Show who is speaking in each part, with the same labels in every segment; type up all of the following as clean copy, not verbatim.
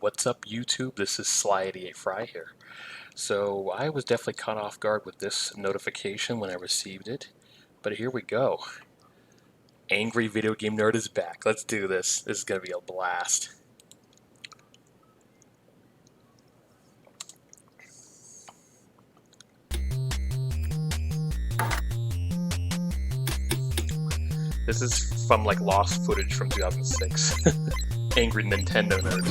Speaker 1: What's up, YouTube? This is Sly88Fry here. So I was definitely caught off guard with this notification when I received it, but here we go. Angry Video Game Nerd is back. Let's do this. This is gonna be a blast. This is from like lost footage from 2006. Angry Nintendo Nerd.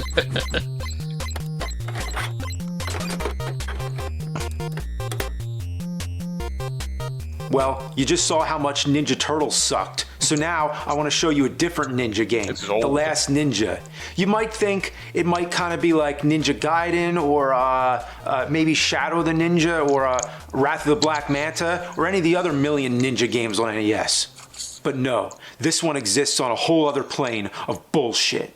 Speaker 2: Well, you just saw how much Ninja Turtles sucked. So now I want to show you a different ninja game, The Last Ninja. You might think it might kind of be like Ninja Gaiden or maybe Shadow the Ninja or Wrath of the Black Manta or any of the other million ninja games on NES. But no, this one exists on a whole other plane of bullshit.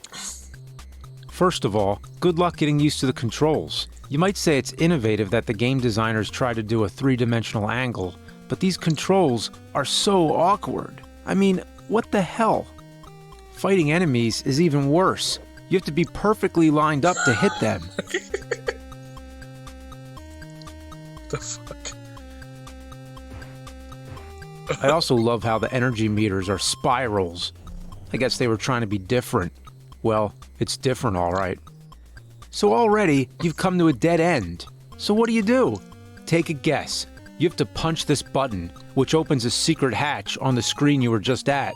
Speaker 3: First of all, good luck getting used to the controls. You might say it's innovative that the game designers try to do a three-dimensional angle, but these controls are so awkward. I mean, what the hell? Fighting enemies is even worse. You have to be perfectly lined up to hit them.
Speaker 1: The fuck?
Speaker 3: I also love how the energy meters are spirals. I guess they were trying to be different. Well, it's different, all right. So already, you've come to a dead end. So what do? Take a guess. You have to punch this button, which opens a secret hatch on the screen you were just at.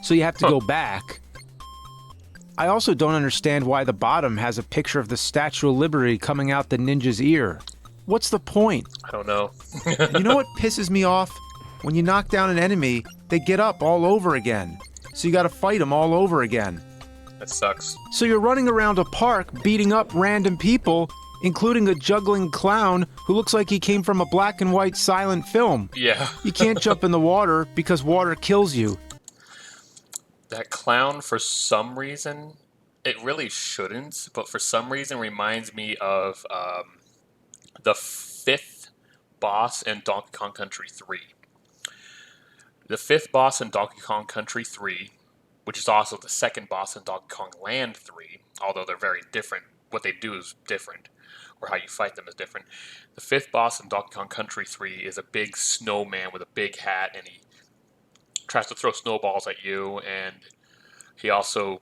Speaker 3: So you have to go back. I also don't understand why the bottom has a picture of the Statue of Liberty coming out the ninja's ear. What's the point?
Speaker 1: I don't know.
Speaker 3: You know what pisses me off? When you knock down an enemy, they get up all over again. So you gotta fight them all over again.
Speaker 1: That sucks.
Speaker 3: So you're running around a park beating up random people, including a juggling clown who looks like he came from a black and white silent film.
Speaker 1: Yeah.
Speaker 3: You can't jump in the water because water kills you.
Speaker 1: That clown, for some reason, it really shouldn't, but for some reason reminds me of the fifth boss in Donkey Kong Country 3. The fifth boss in Donkey Kong Country 3, which is also the second boss in Donkey Kong Land 3, although they're very different. What they do is different, or how you fight them is different. The fifth boss in Donkey Kong Country 3 is a big snowman with a big hat, and he tries to throw snowballs at you, and he also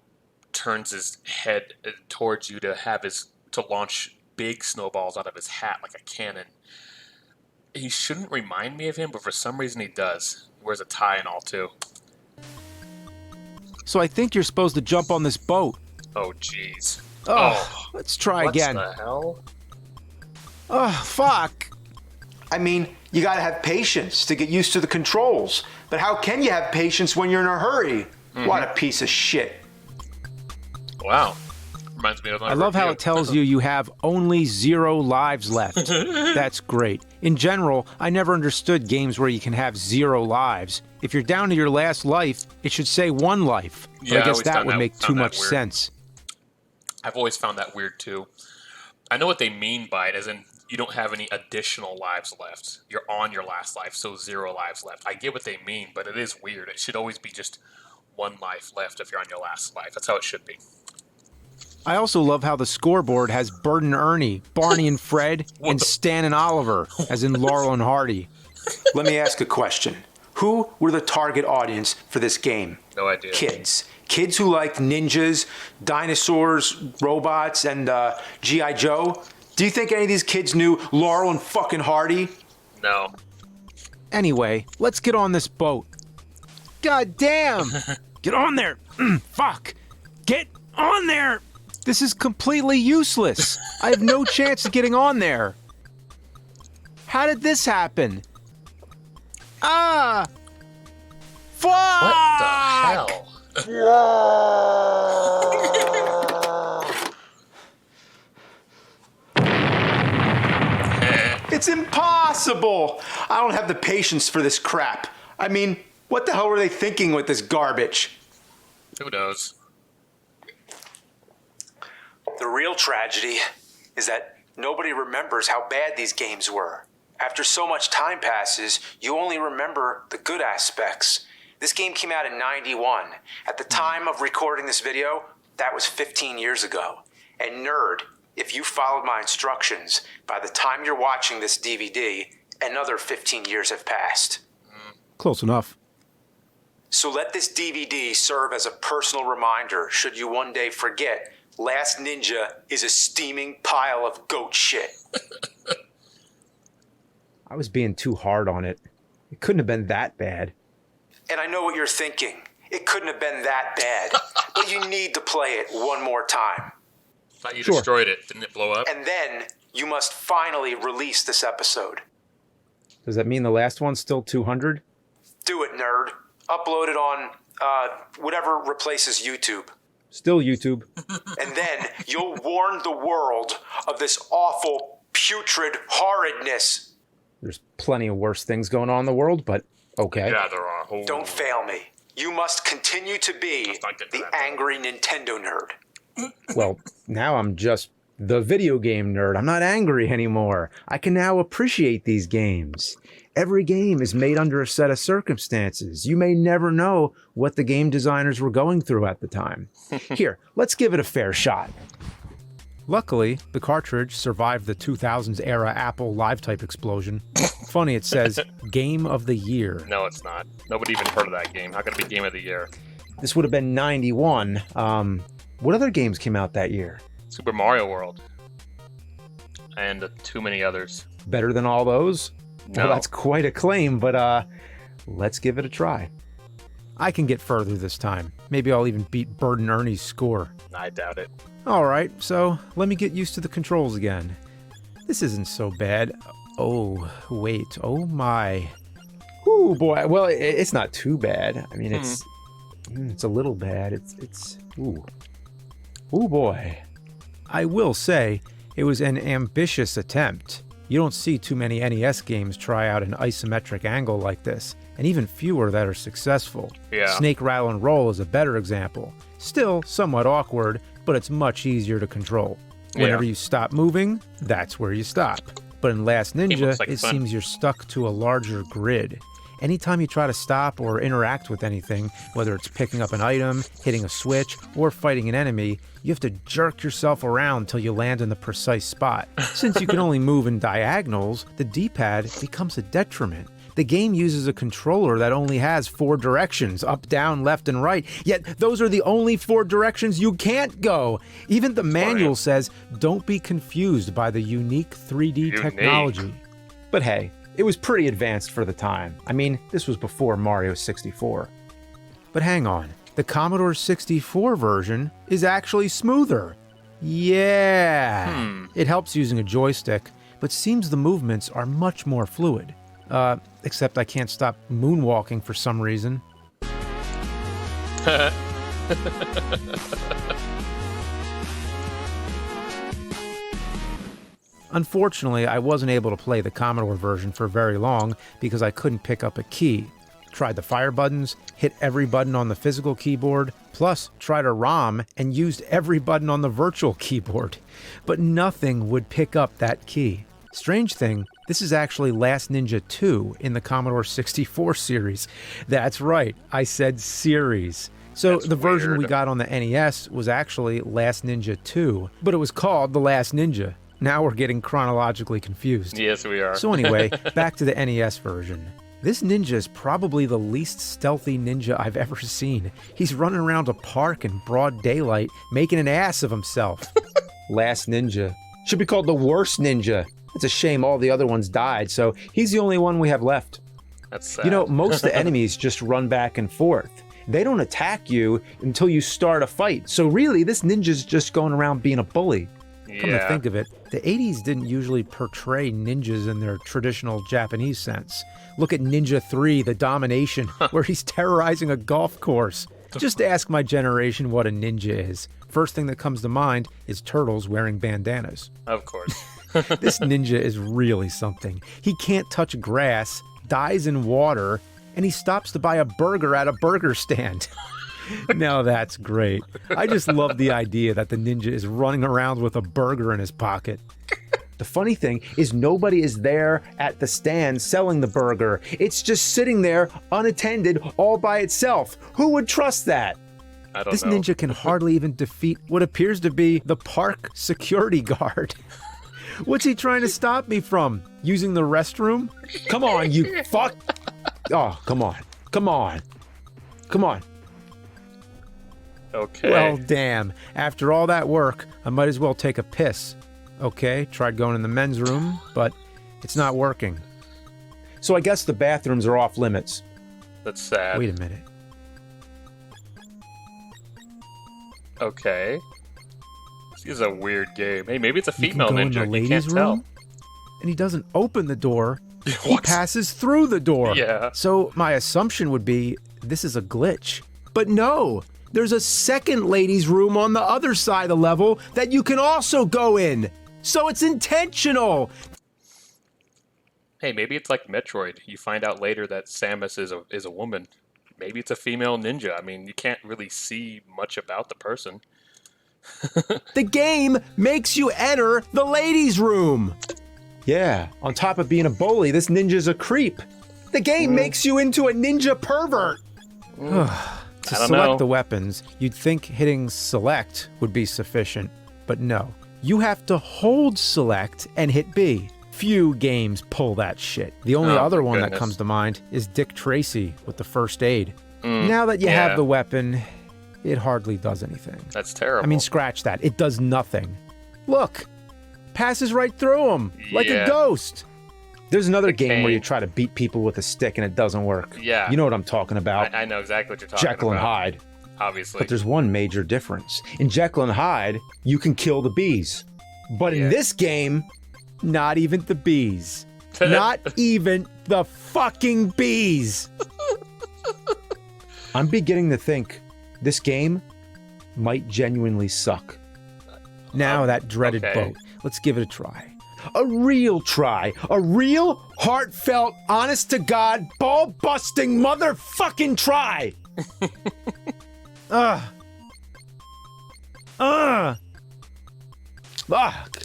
Speaker 1: turns his head towards you to launch big snowballs out of his hat like a cannon. He shouldn't remind me of him, but for some reason he does. He wears a tie and all, too.
Speaker 3: So I think you're supposed to jump on this boat.
Speaker 1: Oh, jeez.
Speaker 3: Oh, let's try again.
Speaker 1: What the hell?
Speaker 3: Oh, fuck.
Speaker 2: I mean, you gotta have patience to get used to the controls. But how can you have patience when you're in a hurry? What a piece of shit.
Speaker 1: Wow. Reminds me of
Speaker 3: I love how it tells you have only 0 lives left. That's great. In general, I never understood games where you can have 0 lives. If you're down to your last life, it should say 1 life. But
Speaker 1: Yeah,
Speaker 3: I guess that would make too much
Speaker 1: weird.
Speaker 3: sense.
Speaker 1: I've always found that weird, too. I know what they mean by it, as in you don't have any additional lives left. You're on your last life, so 0 lives left. I get what they mean, but it is weird. It should always be just 1 life left if you're on your last life. That's how it should be.
Speaker 3: I also love how the scoreboard has Bert and Ernie, Barney and Fred, and Stan and Oliver, as in Laurel and Hardy.
Speaker 2: Let me ask a question. Who were the target audience for this game?
Speaker 1: No idea.
Speaker 2: Kids. Kids who liked ninjas, dinosaurs, robots, and G.I. Joe? Do you think any of these kids knew Laurel and fucking Hardy?
Speaker 1: No.
Speaker 3: Anyway, let's get on this boat. God damn! Get on there! Fuck! Get on there! This is completely useless. I have no chance of getting on there. How did this happen? Ah! Fuck!
Speaker 1: What the hell?
Speaker 2: It's impossible! I don't have the patience for this crap. I mean, what the hell were they thinking with this garbage?
Speaker 1: Who knows?
Speaker 2: The real tragedy is that nobody remembers how bad these games were. After so much time passes, you only remember the good aspects. This game came out in '91. At the time of recording this video, that was 15 years ago. And Nerd, if you followed my instructions, by the time you're watching this DVD, another 15 years have passed.
Speaker 3: Close enough.
Speaker 2: So let this DVD serve as a personal reminder should you one day forget Last Ninja is a steaming pile of goat shit.
Speaker 3: I was being too hard on it. It couldn't have been that bad.
Speaker 2: And I know what you're thinking. It couldn't have been that bad. But you need to play it one more time.
Speaker 1: Thought you destroyed it. Didn't it blow up?
Speaker 2: And then you must finally release this episode.
Speaker 3: Does that mean the last one's still 200?
Speaker 2: Do it, Nerd. Upload it on whatever replaces YouTube.
Speaker 3: Still YouTube.
Speaker 2: And then you'll warn the world of this awful, putrid horridness.
Speaker 3: There's plenty of worse things going on in the world, but okay.
Speaker 1: Yeah, there are.
Speaker 2: Don't fail me. You must continue to be the angry Nintendo nerd.
Speaker 3: Well, now I'm just the video game nerd. I'm not angry anymore. I can now appreciate these games. Every game is made under a set of circumstances. You may never know what the game designers were going through at the time. Here, let's give it a fair shot. Luckily, the cartridge survived the 2000s era Apple live-type explosion. Funny, it says Game of the Year.
Speaker 1: No, it's not. Nobody even heard of that game. How could it be Game of the Year?
Speaker 3: This would have been 91. What other games came out that year?
Speaker 1: Super Mario World. And too many others.
Speaker 3: Better than all those?
Speaker 1: No.
Speaker 3: Well, that's quite a claim, but let's give it a try. I can get further this time. Maybe I'll even beat Bird and Ernie's score.
Speaker 1: I doubt it.
Speaker 3: Alright, so let me get used to the controls again. This isn't so bad. Oh, wait. Oh my. Ooh, boy. Well, it's not too bad. I mean, it's a little bad. It's ooh. Ooh, boy. I will say, it was an ambitious attempt. You don't see too many NES games try out an isometric angle like this, and even fewer that are successful.
Speaker 1: Yeah.
Speaker 3: Snake Rattle and Roll is a better example. Still somewhat awkward, but it's much easier to control. Whenever you stop moving, that's where you stop. But in Last Ninja, it seems you're stuck to a larger grid. Anytime you try to stop or interact with anything, whether it's picking up an item, hitting a switch, or fighting an enemy, you have to jerk yourself around till you land in the precise spot. Since you can only move in diagonals, the D-pad becomes a detriment. The game uses a controller that only has 4 directions, up, down, left, and right, yet those are the only 4 directions you can't go. Even the manual says, don't be confused by the unique 3D technology. But hey, it was pretty advanced for the time. I mean, this was before Mario 64. But hang on, the Commodore 64 version is actually smoother. Yeah. It helps using a joystick, but seems the movements are much more fluid. Except I can't stop moonwalking for some reason. Unfortunately, I wasn't able to play the Commodore version for very long because I couldn't pick up a key. Tried the fire buttons, hit every button on the physical keyboard, plus tried a ROM and used every button on the virtual keyboard. But nothing would pick up that key. Strange thing, this is actually Last Ninja 2 in the Commodore 64 series. That's right, I said series. So the version we got on the NES was actually Last Ninja 2, but it was called The Last Ninja. Now we're getting chronologically confused.
Speaker 1: Yes, we are.
Speaker 3: So anyway, back to the NES version. This ninja is probably the least stealthy ninja I've ever seen. He's running around a park in broad daylight, making an ass of himself. Last Ninja. Should be called the worst ninja. It's a shame all the other ones died, so he's the only one we have left.
Speaker 1: That's sad.
Speaker 3: You know, most of the enemies just run back and forth. They don't attack you until you start a fight. So really, this ninja's just going around being a bully. Come to think of it, the 80s didn't usually portray ninjas in their traditional Japanese sense. Look at Ninja 3, The Domination, where he's terrorizing a golf course. Just ask my generation what a ninja is. First thing that comes to mind is turtles wearing bandanas.
Speaker 1: Of course.
Speaker 3: This ninja is really something. He can't touch grass, dies in water, and he stops to buy a burger at a burger stand. Now that's great. I just love the idea that the ninja is running around with a burger in his pocket. The funny thing is nobody is there at the stand selling the burger. It's just sitting there unattended all by itself. Who would trust that?
Speaker 1: I don't
Speaker 3: This
Speaker 1: know.
Speaker 3: ninja can hardly even defeat what appears to be the park security guard. What's he trying to stop me from? Using the restroom? Come on, you fuck! Oh, come on. Come on. Come on.
Speaker 1: Okay.
Speaker 3: Well, damn. After all that work, I might as well take a piss. Okay, tried going in the men's room, but it's not working. So I guess the bathrooms are off limits.
Speaker 1: That's sad.
Speaker 3: Wait a minute.
Speaker 1: Okay. This is a weird game. Hey, maybe it's a
Speaker 3: You can
Speaker 1: female
Speaker 3: go in
Speaker 1: ninja.
Speaker 3: the
Speaker 1: You
Speaker 3: ladies'
Speaker 1: can't tell.
Speaker 3: room, and he doesn't open the door. He
Speaker 1: What?
Speaker 3: passes through the door.
Speaker 1: Yeah.
Speaker 3: So my assumption would be this is a glitch. But no, there's a second ladies' room on the other side of the level that you can also go in. So it's intentional.
Speaker 1: Hey, maybe it's like Metroid. You find out later that Samus is a woman. Maybe it's a female ninja. I mean, you can't really see much about the person.
Speaker 3: The game makes you enter the ladies' room. Yeah, on top of being a bully, this ninja's a creep. The game makes you into a ninja pervert. To
Speaker 1: don't
Speaker 3: select
Speaker 1: know.
Speaker 3: the weapons, you'd think hitting select would be sufficient, but no. You have to hold select and hit B. Few games pull that shit. The only
Speaker 1: Oh,
Speaker 3: other
Speaker 1: my
Speaker 3: one that
Speaker 1: goodness.
Speaker 3: comes to mind is Dick Tracy with the first aid. Now that you
Speaker 1: yeah.
Speaker 3: have the weapon, it hardly does anything.
Speaker 1: That's terrible.
Speaker 3: I mean, scratch that. It does nothing. Look, passes right through him like a
Speaker 1: Yeah.
Speaker 3: ghost. There's another game where
Speaker 1: cane.
Speaker 3: you try to beat people with a stick and it doesn't work.
Speaker 1: Yeah.
Speaker 3: You know what I'm talking about.
Speaker 1: I know exactly what you're talking
Speaker 3: Jekyll and
Speaker 1: about.
Speaker 3: Hyde.
Speaker 1: Obviously.
Speaker 3: But there's one major difference. In Jekyll and Hyde, you can kill the bees. But
Speaker 1: Yeah.
Speaker 3: in this game, not even the bees. Not even the fucking bees. I'm beginning to think this game might genuinely suck. Now that dreaded
Speaker 1: okay.
Speaker 3: boat. Let's give it a try. A real try. A real, heartfelt, honest-to-God, ball-busting motherfucking try. Fuck.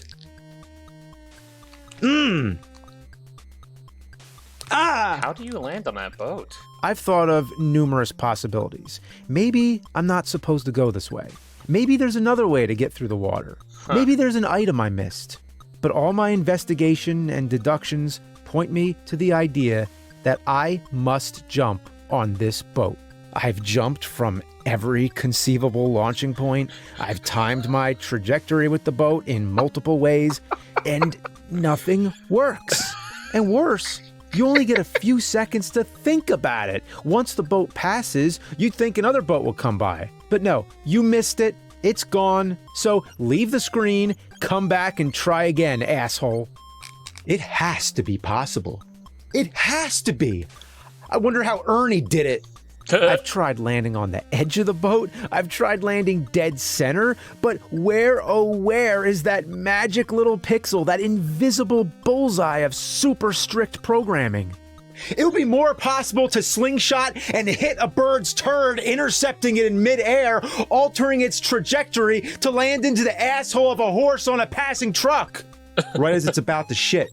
Speaker 1: How do you land on that boat?
Speaker 3: I've thought of numerous possibilities. Maybe I'm not supposed to go this way. Maybe there's another way to get through the water. Maybe there's an item I missed. But all my investigation and deductions point me to the idea that I must jump on this boat. I've jumped from every conceivable launching point. I've timed my trajectory with the boat in multiple ways, and nothing works. And worse, you only get a few seconds to think about it. Once the boat passes, you'd think another boat will come by. But no, you missed it. It's gone. So leave the screen, come back and try again, asshole. It has to be possible. It has to be. I wonder how Ernie did it. I've tried landing on the edge of the boat. I've tried landing dead center. But where, oh, where is that magic little pixel, that invisible bullseye of super strict programming? It would be more possible to slingshot and hit a bird's turd, intercepting it in midair, altering its trajectory to land into the asshole of a horse on a passing truck. Right as it's about to shit.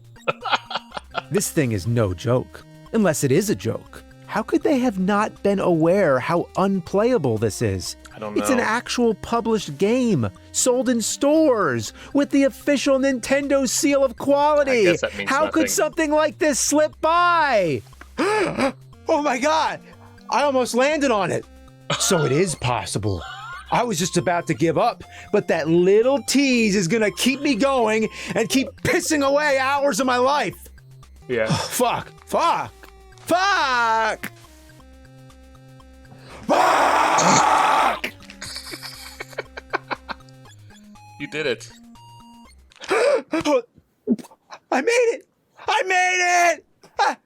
Speaker 3: This thing is no joke. Unless it is a joke. How could they have not been aware how unplayable this is?
Speaker 1: I don't know.
Speaker 3: It's an actual published game, sold in stores, with the official Nintendo seal of quality.
Speaker 1: I guess that means
Speaker 3: How could
Speaker 1: nothing.
Speaker 3: something like this slip by? Oh my god! I almost landed on it. So it is possible. I was just about to give up, but that little tease is gonna keep me going and keep pissing away hours of my life.
Speaker 1: Yeah.
Speaker 3: Fuck! Fuck! Fuck! Fuck!
Speaker 1: You did it.
Speaker 3: I made it! I made it! Ah!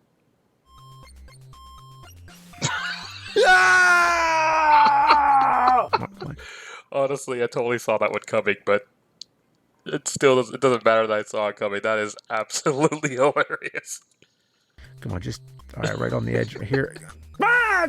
Speaker 3: No!
Speaker 1: Honestly, I totally saw that one coming, but it doesn't matter that I saw it coming. That is absolutely hilarious.
Speaker 3: Come on, just all right on the edge right here. Ah!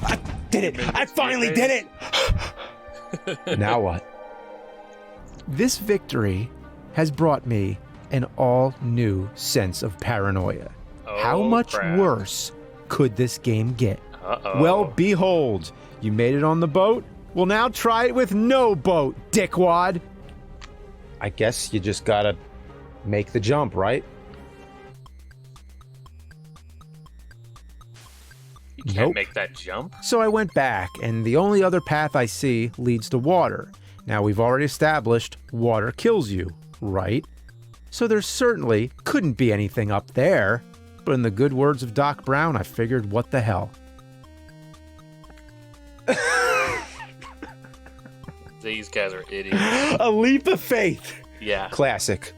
Speaker 3: I did it! I finally did it! Now what? This victory has brought me an all-new sense of paranoia. How much worse could this game get? Well, behold, you made it on the boat? Well, now try it with no boat, dickwad. I guess you just gotta make the jump, right?
Speaker 1: You can't make that jump?
Speaker 3: So I went back, and the only other path I see leads to water. Now, we've already established water kills you, right? So there certainly couldn't be anything up there. But in the good words of Doc Brown, I figured, what the hell?
Speaker 1: These guys are idiots.
Speaker 3: A leap of faith.
Speaker 1: Yeah.
Speaker 3: Classic.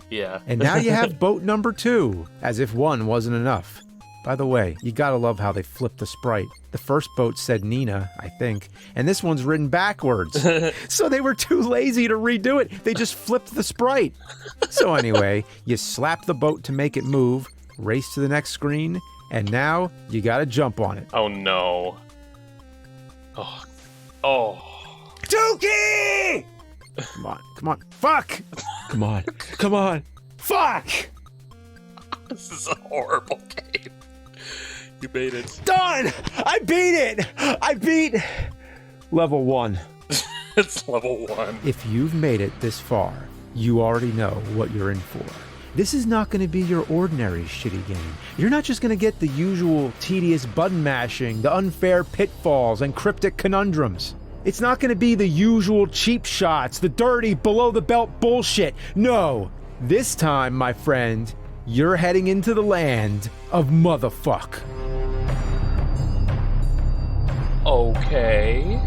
Speaker 1: Yeah.
Speaker 3: And now you have boat number 2, as if one wasn't enough. By the way, you gotta love how they flipped the sprite. The first boat said Nina, I think, and this one's written backwards. So they were too lazy to redo it. They just flipped the sprite. So anyway, you slap the boat to make it move, race to the next screen, and now you gotta jump on it.
Speaker 1: Oh no. Oh.
Speaker 3: Dookie! Come on. Fuck! Come on. Fuck!
Speaker 1: This is a horrible game. You made it.
Speaker 3: Done! I beat it! I beat level 1.
Speaker 1: It's level 1.
Speaker 3: If you've made it this far, you already know what you're in for. This is not going to be your ordinary shitty game. You're not just going to get the usual tedious button mashing, the unfair pitfalls, and cryptic conundrums. It's not going to be the usual cheap shots, the dirty, below-the-belt bullshit. No, this time, my friend, you're heading into the land of motherfuck.
Speaker 1: Okay.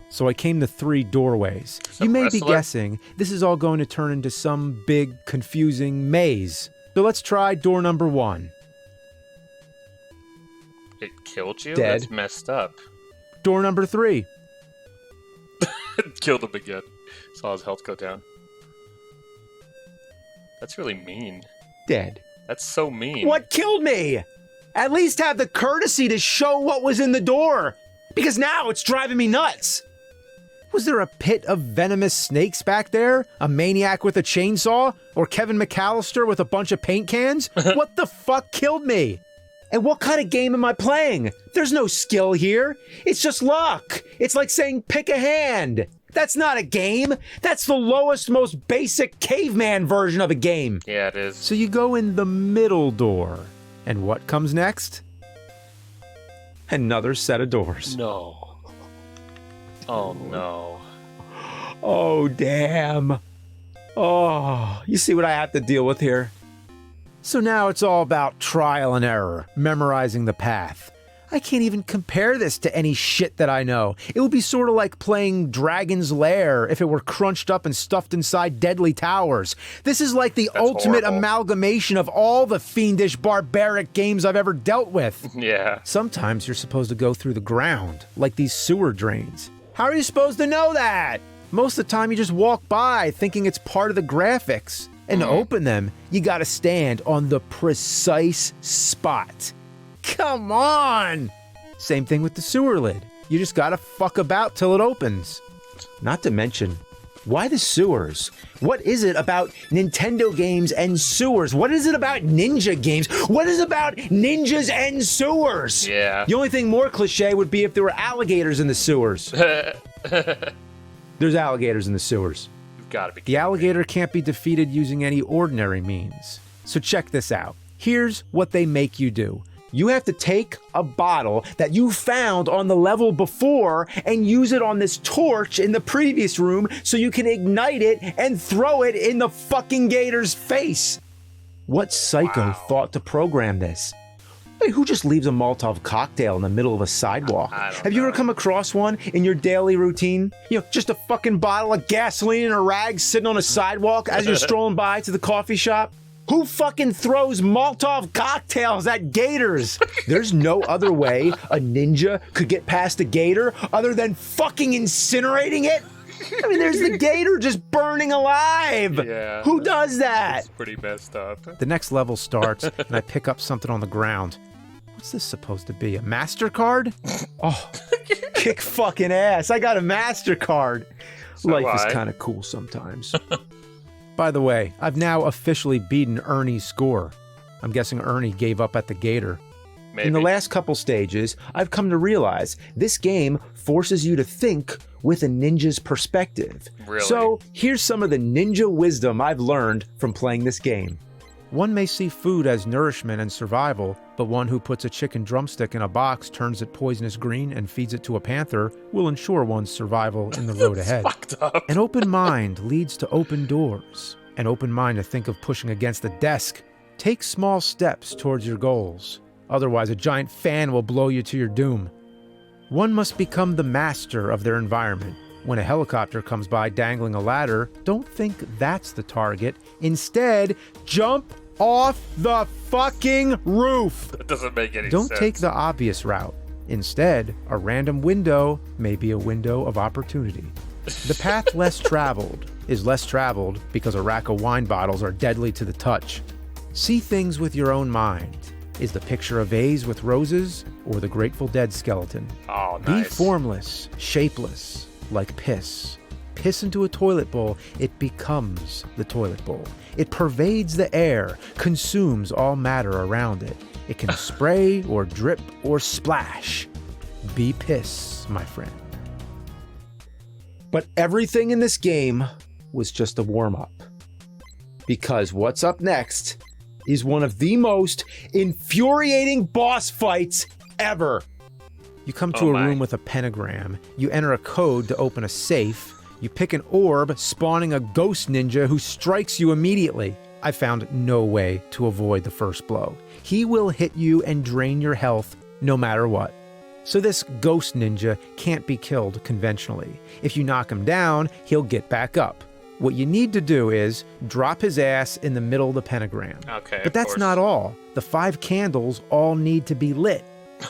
Speaker 3: So I came to 3 doorways. You may be guessing this is all going to turn into some big, confusing maze. So let's try door number 1.
Speaker 1: It killed you?
Speaker 3: Dead.
Speaker 1: That's messed up.
Speaker 3: Door number 3.
Speaker 1: Killed him again. Saw his health go down. That's really mean.
Speaker 3: Dead.
Speaker 1: That's so mean.
Speaker 3: What killed me? At least have the courtesy to show what was in the door. Because now it's driving me nuts. Was there a pit of venomous snakes back there? A maniac with a chainsaw? Or Kevin McAllister with a bunch of paint cans? What the fuck killed me? And what kind of game am I playing? There's no skill here. It's just luck. It's like saying pick a hand. That's not a game. That's the lowest, most basic caveman version of a game.
Speaker 1: Yeah, it is.
Speaker 3: So you go in the middle door. And what comes next? Another set of doors.
Speaker 1: No. Oh, no.
Speaker 3: Oh, damn. Oh, you see what I have to deal with here? So now it's all about trial and error, memorizing the path. I can't even compare this to any shit that I know. It would be sort of like playing Dragon's Lair if it were crunched up and stuffed inside Deadly Towers. This is like the ultimate amalgamation of all the fiendish, barbaric games I've ever dealt with.
Speaker 1: Yeah.
Speaker 3: Sometimes you're supposed to go through the ground, like these sewer drains. How are you supposed to know that? Most of the time you just walk by thinking it's part of the graphics. And to open them, you gotta stand on the precise spot. Come on! Same thing with the sewer lid. You just gotta fuck about till it opens. Not to mention, why the sewers? What is it about Nintendo games and sewers? What is it about ninja games? What is it about ninjas and sewers?
Speaker 1: Yeah.
Speaker 3: The only thing more cliche would be if there were alligators in the sewers. There's alligators in the sewers.
Speaker 1: You've got to be.
Speaker 3: The alligator can't be defeated using any ordinary means. So check this out. Here's what they make you do. You have to take a bottle that you found on the level before and use it on this torch in the previous room so you can ignite it and throw it in the fucking gator's face. What psycho thought to program this? I mean, who just leaves a Molotov cocktail in the middle of a sidewalk? Have you ever come across one in your daily routine? You know, just a fucking bottle of gasoline and a rag sitting on a sidewalk as you're strolling by to the coffee shop? Who fucking throws Molotov cocktails at gators? There's no other way a ninja could get past a gator other than fucking incinerating it? I mean, there's the gator just burning alive.
Speaker 1: Yeah.
Speaker 3: Who does that?
Speaker 1: It's pretty messed up.
Speaker 3: The next level starts, and I pick up something on the ground. What's this supposed to be? A MasterCard? Oh, kick fucking ass. I got a MasterCard.
Speaker 1: So
Speaker 3: Life is kind of cool sometimes. By the way, I've now officially beaten Ernie's score. I'm guessing Ernie gave up at the gator.
Speaker 1: Maybe.
Speaker 3: In the last couple stages, I've come to realize this game forces you to think with a ninja's perspective.
Speaker 1: Really?
Speaker 3: So here's some of the ninja wisdom I've learned from playing this game. One may see food as nourishment and survival, but one who puts a chicken drumstick in a box, turns it poisonous green, and feeds it to a panther will ensure one's survival in the road ahead.
Speaker 1: Fucked up.
Speaker 3: An open mind leads to open doors. An open mind to think of pushing against the desk. Take small steps towards your goals. Otherwise, a giant fan will blow you to your doom. One must become the master of their environment. When a helicopter comes by dangling a ladder, don't think that's the target. Instead, jump off the fucking roof.
Speaker 1: That doesn't make any sense.
Speaker 3: Don't take the obvious route. Instead, a random window may be a window of opportunity. The path less traveled is less traveled because a rack of wine bottles are deadly to the touch. See things with your own mind. Is the picture a vase with roses or the Grateful Dead skeleton?
Speaker 1: Oh, nice.
Speaker 3: Be formless, shapeless, like piss. Piss into a toilet bowl, it becomes the toilet bowl. It pervades the air, consumes all matter around it. It can spray or drip or splash. Be piss, my friend. But everything in this game was just a warm-up. Because what's up next is one of the most infuriating boss fights ever. You come to a room with a pentagram. You enter a code to open a safe. You pick an orb, spawning a ghost ninja who strikes you immediately. I found no way to avoid the first blow. He will hit you and drain your health no matter what. So this ghost ninja can't be killed conventionally. If you knock him down, he'll get back up. What you need to do is drop his ass in the middle of the pentagram.
Speaker 1: Okay,
Speaker 3: but that's not all. The 5 candles all need to be lit.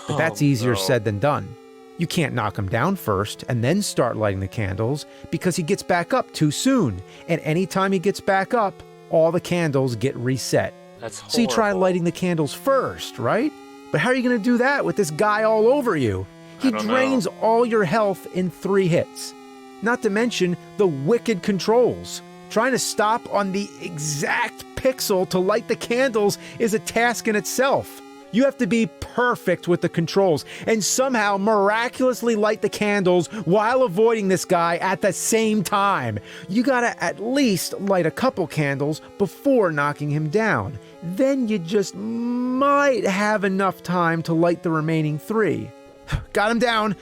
Speaker 3: But that's easier said than done. You can't knock him down first and then start lighting the candles because he gets back up too soon. And anytime he gets back up, all the candles get reset.
Speaker 1: That's horrible.
Speaker 3: So you try lighting the candles first, right? But how are you going to do that with this guy all over you? He drains all your health in 3 hits. Not to mention the wicked controls. Trying to stop on the exact pixel to light the candles is a task in itself. You have to be perfect with the controls and somehow miraculously light the candles while avoiding this guy at the same time. You gotta at least light a couple candles before knocking him down. Then you just might have enough time to light the remaining 3. Got him down.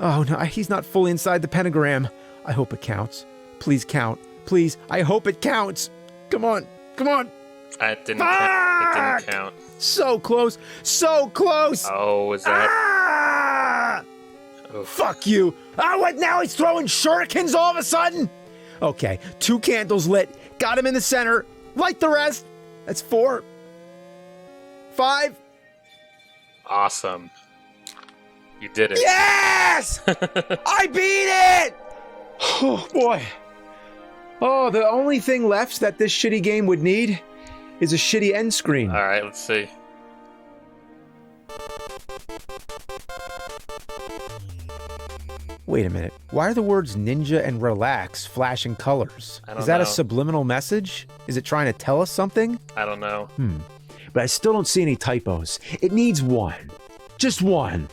Speaker 3: Oh no, he's not fully inside the pentagram. I hope it counts. Please count. Please, I hope it counts. Come on, come on.
Speaker 1: It didn't count.
Speaker 3: So close, so close.
Speaker 1: Oh, is that?
Speaker 3: Ah! Fuck you. Ah, what now? He's throwing shurikens all of a sudden? Okay, 2 candles lit. Got him in the center. Light the rest. That's 4. 5.
Speaker 1: Awesome. You did it.
Speaker 3: Yes! I beat it! Oh, boy. Oh, the only thing left that this shitty game would need is a shitty end screen.
Speaker 1: All right, let's see.
Speaker 3: Wait a minute. Why are the words ninja and relax flashing colors? Is that a subliminal message? Is it trying to tell us something?
Speaker 1: I don't know.
Speaker 3: But I still don't see any typos. It needs one. Just one.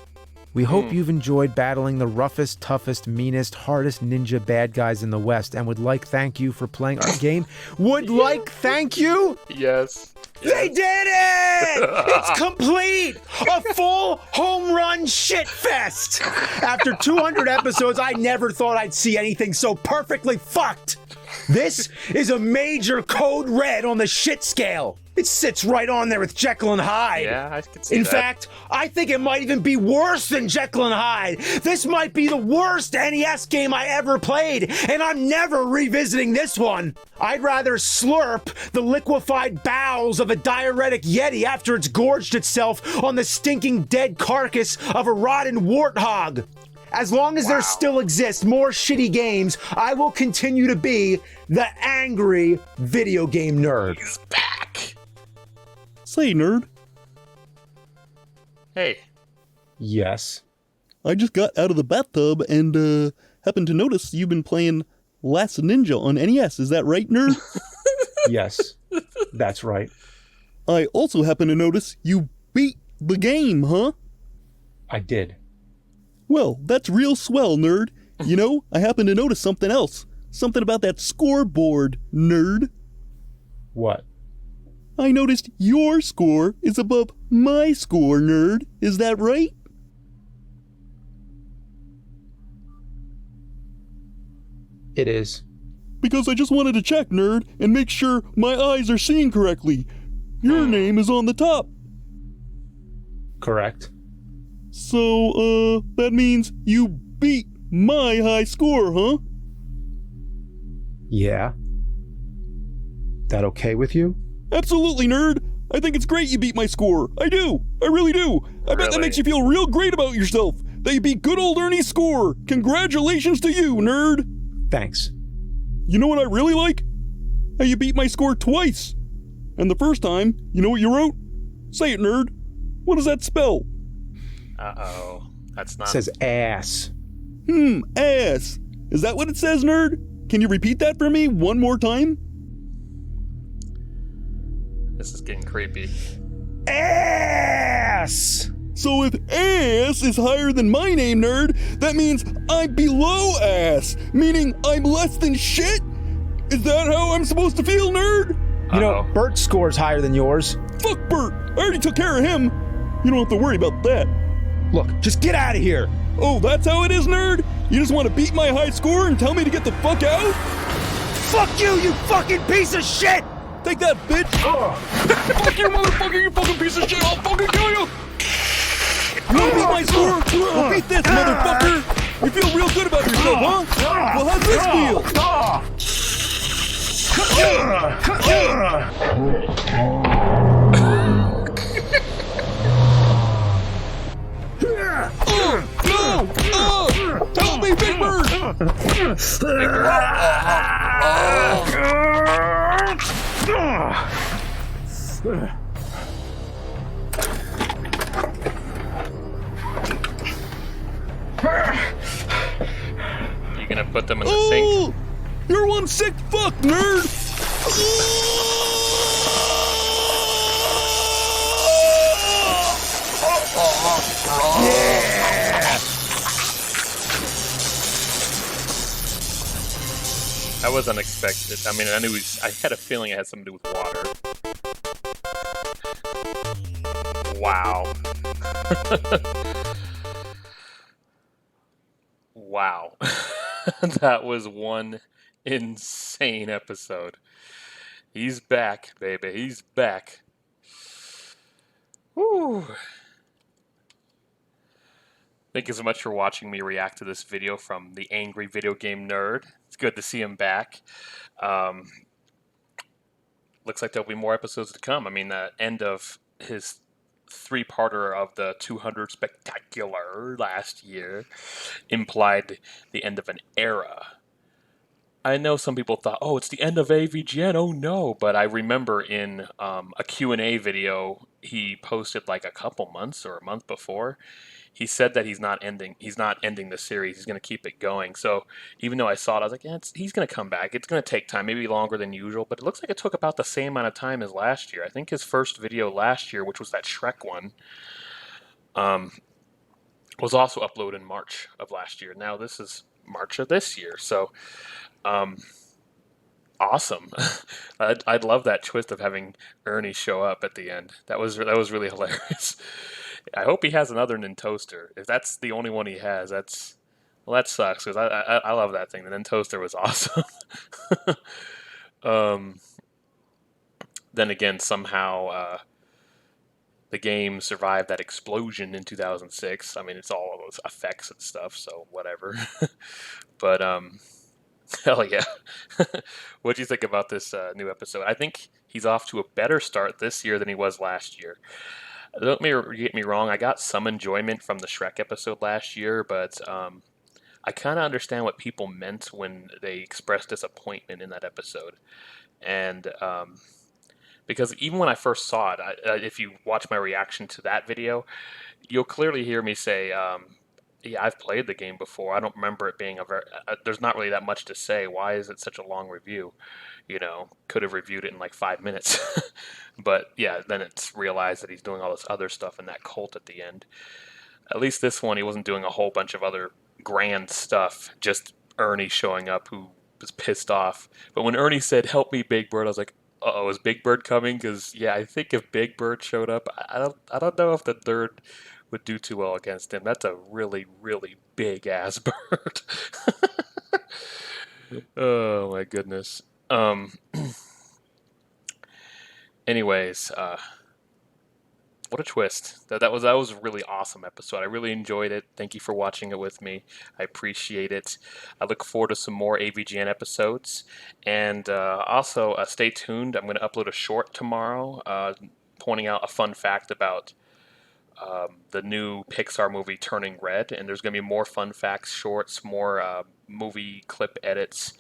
Speaker 3: We hope you've enjoyed battling the roughest, toughest, meanest, hardest ninja bad guys in the West and would like thank you for playing our game. Would like thank you?
Speaker 1: Yes.
Speaker 3: They did it! It's complete! A full home run shit fest! After 200 episodes, I never thought I'd see anything so perfectly fucked! This is a major code red on the shit scale. It sits right on there with Jekyll and Hyde.
Speaker 1: Yeah, I can see
Speaker 3: In
Speaker 1: that.
Speaker 3: fact, I think it might even be worse than Jekyll and Hyde. This might be the worst NES game I ever played, and I'm never revisiting this one. I'd rather slurp the liquefied bowels of a diuretic yeti after it's gorged itself on the stinking dead carcass of a rotten warthog. As long as there still exist more shitty games, I will continue to be the angry video game nerd.
Speaker 1: He's back.
Speaker 4: Say, nerd,
Speaker 1: Hey.
Speaker 2: Yes.
Speaker 4: I just got out of the bathtub and happened to notice you've been playing Last Ninja on NES. Is that right, nerd?
Speaker 2: Yes. That's right.
Speaker 4: I also happen to notice you beat the game, huh?
Speaker 2: I did.
Speaker 4: Well, that's real swell, nerd. You know, I happen to notice something else. Something about that scoreboard, nerd.
Speaker 2: What?
Speaker 4: I noticed your score is above my score, nerd. Is that right?
Speaker 2: It is.
Speaker 4: Because I just wanted to check, nerd, and make sure my eyes are seeing correctly. Your name is on the top.
Speaker 2: Correct.
Speaker 4: So, that means you beat my high score, huh?
Speaker 2: Yeah. That okay with you?
Speaker 4: Absolutely, nerd. I think it's great you beat my score. I do. I really do. I bet that makes you feel real great about yourself. That you beat good old Ernie's score. Congratulations to you, nerd.
Speaker 2: Thanks.
Speaker 4: You know what I really like? How you beat my score twice. And the first time, you know what you wrote? Say it, nerd. What does that spell?
Speaker 1: Uh-oh. That's not...
Speaker 2: It says ass.
Speaker 4: Ass. Is that what it says, nerd? Can you repeat that for me one more time?
Speaker 1: This is getting creepy.
Speaker 2: Ass!
Speaker 4: So if ass is higher than my name, nerd, that means I'm below ass, meaning I'm less than shit? Is that how I'm supposed to feel, nerd?
Speaker 2: You know, Bert's score's higher than yours.
Speaker 4: Fuck Bert! I already took care of him. You don't have to worry about that.
Speaker 2: Look, just get out of here.
Speaker 4: Oh, that's how it is, nerd? You just want to beat my high score and tell me to get the fuck out?
Speaker 2: Fuck you, you fucking piece of shit!
Speaker 4: Take that, bitch! Fuck you, motherfucker, you fucking piece of shit! I'll fucking kill you! You wanna beat my score? Well, beat this, motherfucker! You feel real good about yourself, huh? Well, how's this feel? Help me, Big Bird!
Speaker 1: You gonna put them in the sink?
Speaker 4: You're one sick fuck, nerd!
Speaker 1: That was unexpected. I mean, I had a feeling it had something to do with water. Wow. Wow. That was one insane episode. He's back, baby. He's back. Woo. Thank you so much for watching me react to this video from the Angry Video Game Nerd. It's good to see him back. Looks like there'll be more episodes to come. I mean, the end of his three-parter of the 200 Spectacular last year implied the end of an era. I know some people thought, oh, it's the end of AVGN, oh no, but I remember in a Q&A video he posted like a couple months or a month before, he said that he's not ending the series, he's going to keep it going. So even though I saw it, I was like, yeah, he's going to come back. It's going to take time, maybe longer than usual, but it looks like it took about the same amount of time as last year. I think his first video last year, which was that Shrek one, was also uploaded in March of last year. Now this is March of this year, so awesome. I'd love that twist of having Ernie show up at the end. That was really hilarious. I hope he has another Nintoaster. If that's the only one he has, that sucks, because I love that thing. The Nintoaster was awesome. Then again, somehow the game survived that explosion in 2006. I mean, it's all of those effects and stuff, so whatever. But hell yeah. What do you think about this new episode? I think he's off to a better start this year than he was last year. Don't get me wrong, I got some enjoyment from the Shrek episode last year, but I kind of understand what people meant when they expressed disappointment in that episode. And Because even when I first saw it, if you watch my reaction to that video, you'll clearly hear me say, "Yeah, I've played the game before. I don't remember it being a very. There's not really that much to say. Why is it such a long review? Could have reviewed it in like 5 minutes." But yeah, then it's realized that he's doing all this other stuff in that cult at the end. At least this one, he wasn't doing a whole bunch of other grand stuff. Just Ernie showing up, who was pissed off. But when Ernie said, "Help me, Big Bird," I was like, "Uh oh, is Big Bird coming?" Because yeah, I think if Big Bird showed up, I don't know if the third would do too well against him. That's a really, really big ass bird. Oh my goodness. Um. Anyways, what a twist. That was a really awesome episode. I really enjoyed it. Thank you for watching it with me. I appreciate it. I look forward to some more AVGN episodes. And also, stay tuned. I'm going to upload a short tomorrow pointing out a fun fact about the new Pixar movie Turning Red. And there's going to be more fun facts, shorts, more movie clip edits.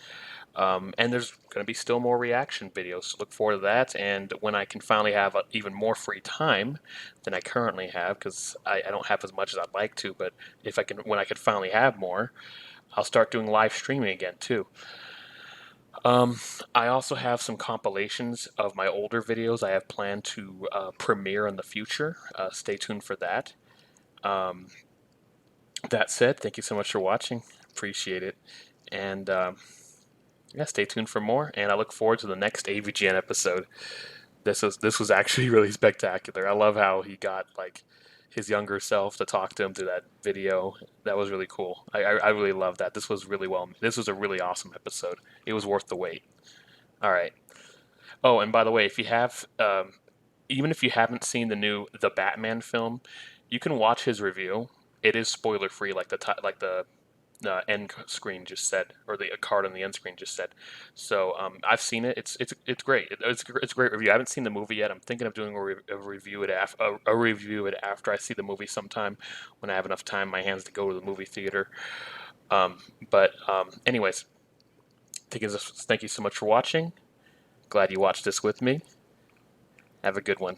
Speaker 1: And there's going to be still more reaction videos, so look forward to that. And when I can finally have even more free time than I currently have, because I don't have as much as I'd like to, but when I can finally have more, I'll start doing live streaming again too. I also have some compilations of my older videos I have planned to premiere in the future. Stay tuned for that. Um, that said, thank you so much for watching. Appreciate it. And yeah, stay tuned for more, and I look forward to the next AVGN episode. This was actually really spectacular. I love how he got like his younger self to talk to him through that video. That was really cool. I really love that. This was really well. This was a really awesome episode. It was worth the wait. All right. Oh, and by the way, if you have, even if you haven't seen the Batman film, you can watch his review. It is spoiler free, like the end screen just said, or the card on the end screen just said. So I've seen it. It's great. It's a great review. I haven't seen the movie yet. I'm thinking of doing a review a review it after I see the movie sometime when I have enough time in my hands to go to the movie theater. But anyways, thank you so much for watching. Glad you watched this with me. Have a good one.